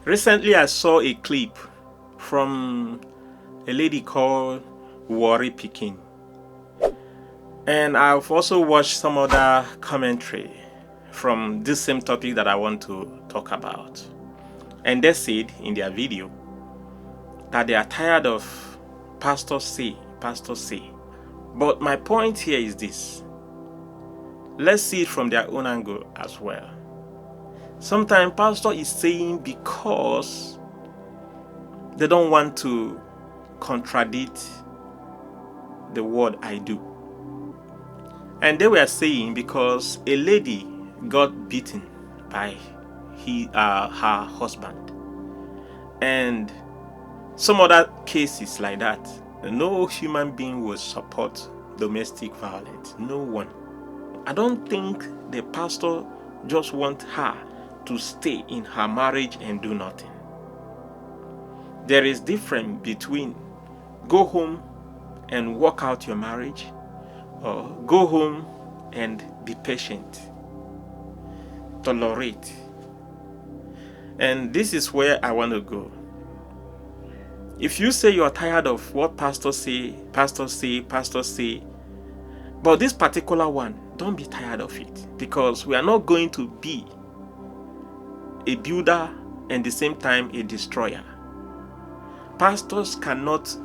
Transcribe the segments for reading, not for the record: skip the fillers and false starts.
Recently, I saw a clip from a lady called WarriPikin, and I've also watched some other commentary from this same topic that I want to talk about. And they said in their video that they are tired of pastor say. But my point here is this. Let's see it from their own angle as well. Sometimes pastor is saying because they don't want to contradict the word I do. And they were saying because a lady got beaten by her husband, and some other cases like that. No human being will support domestic violence. No one. I don't think the pastor just want her to stay in her marriage and do nothing. There is difference between go home and work out your marriage, or go home and be patient, tolerate. And this is where I want to go. If you say you're tired of what pastors say, but this particular one, don't be tired of it, because we are not going to be a builder and at the same time a destroyer. Pastors cannot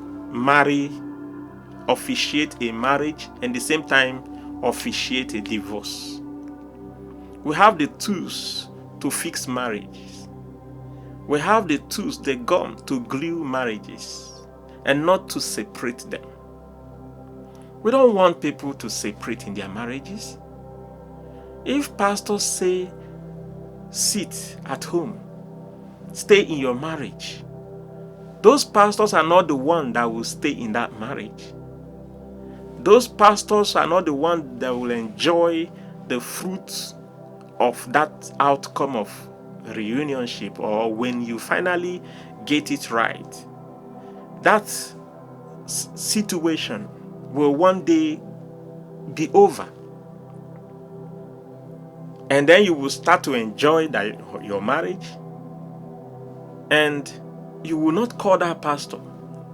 officiate a marriage and at the same time officiate a divorce. We have the tools to fix marriages. We have the tools, the gum to glue marriages and not to separate them. We don't want people to separate in their marriages. If pastors say, sit at home, stay in your marriage, those pastors are not the one that will stay in that marriage. Those pastors are not the one that will enjoy the fruits of that outcome of reunionship, or when you finally get it right. That situation will one day be over, and then you will start to enjoy your marriage, and you will not call that pastor.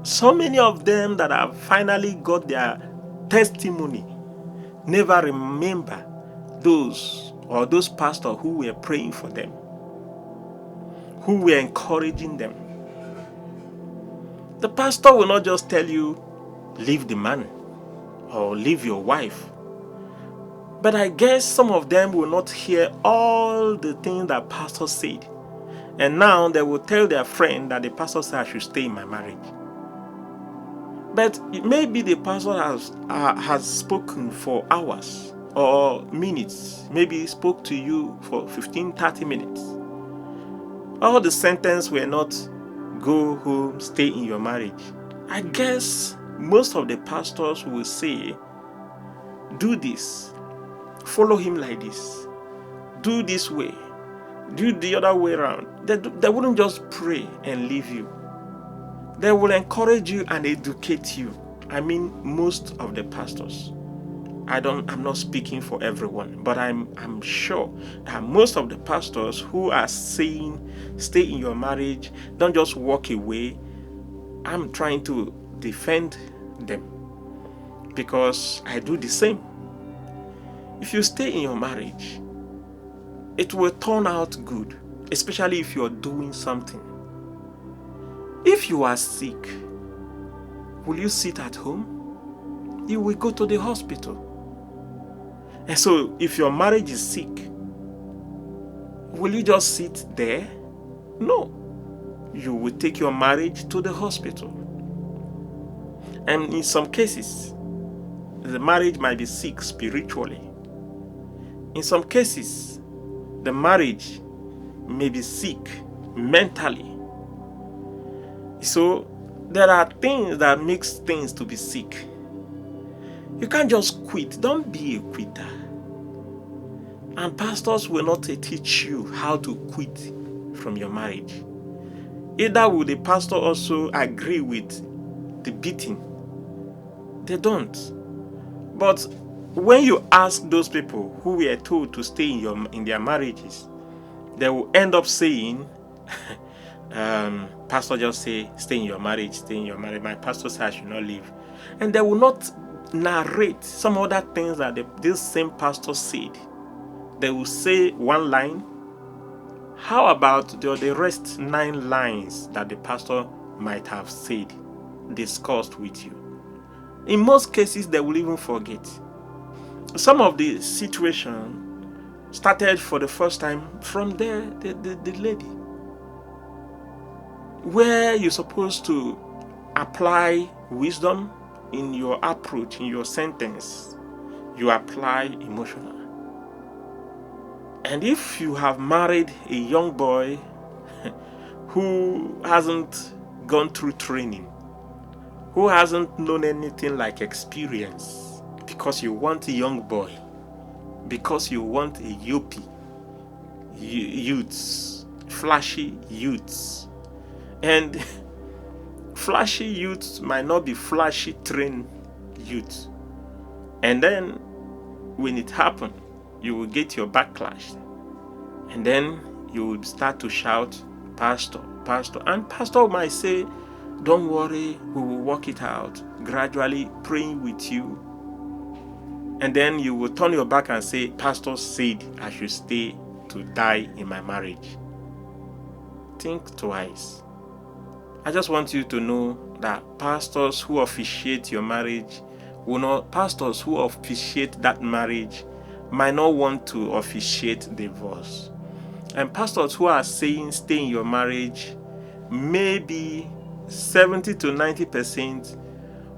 So many of them that have finally got their testimony never remember those pastors who were praying for them, who were encouraging them. The pastor will not just tell you, leave the man or leave your wife. But I guess some of them will not hear all the things that pastor said. And now they will tell their friend that the pastor said I should stay in my marriage. But maybe the pastor has spoken for hours or minutes. Maybe he spoke to you for 15-30 minutes. All the sentence were not go home, stay in your marriage. I guess most of the pastors will say, do this, follow him like this, do this way, do the other way around. They wouldn't just pray and leave you. They will encourage you and educate you. I mean, most of the pastors. I'm not speaking for everyone, but I'm sure that most of the pastors who are saying stay in your marriage, don't just walk away. I'm trying to defend them because I do the same. If you stay in your marriage, it will turn out good, especially if you're doing something. If you are sick, will you sit at home? You will go to the hospital. And so if your marriage is sick, will you just sit there? No. You will take your marriage to the hospital. And in some cases, the marriage might be sick spiritually. In some cases, the marriage may be sick mentally. So there are things that makes things to be sick. You can't just quit. Don't be a quitter. And pastors will not teach you how to quit from your marriage. Either will the pastor also agree with the beating. They don't. But when you ask those people who were told to stay in their marriages, they will end up saying Pastor just say, stay in your marriage, stay in your marriage. My pastor said I should not leave. And they will not narrate some other things that this same pastor said. They will say one line. How about the rest 9 lines that the pastor might have said, discussed with you? In most cases, they will even forget. Some of the situation started for the first time from there, the lady, where you're supposed to apply wisdom in your approach, in your sentence. You apply emotional. And if you have married a young boy who hasn't gone through training, who hasn't known anything like experience, because you want a young boy, because you want a yuppie, youths, flashy youths, and flashy youths might not be flashy trained youths, and then when it happens, you will get your backlash, and then you will start to shout, pastor, pastor, and pastor might say, don't worry, we will work it out, gradually praying with you. And then you will turn your back and say, pastor said I should stay to die in my marriage. Think twice. I just want you to know that pastors who officiate your marriage pastors who officiate that marriage might not want to officiate divorce. And pastors who are saying stay in your marriage, maybe 70 to 90%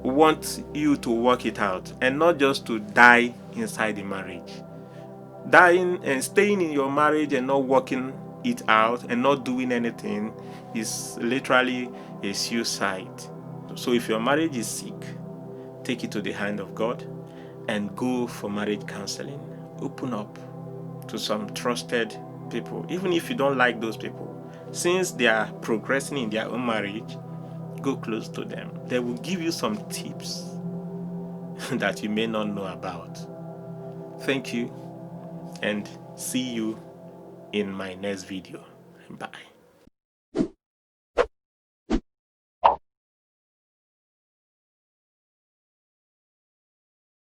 want you to work it out and not just to die inside the marriage. Dying and staying in your marriage and not working it out and not doing anything is literally a suicide. So if your marriage is sick, take it to the hand of God and go for marriage counseling. Open up to some trusted people, even if you don't like those people. Since they are progressing in their own marriage, go close to them. They will give you some tips that you may not know about. Thank you, and see you in my next video. Bye.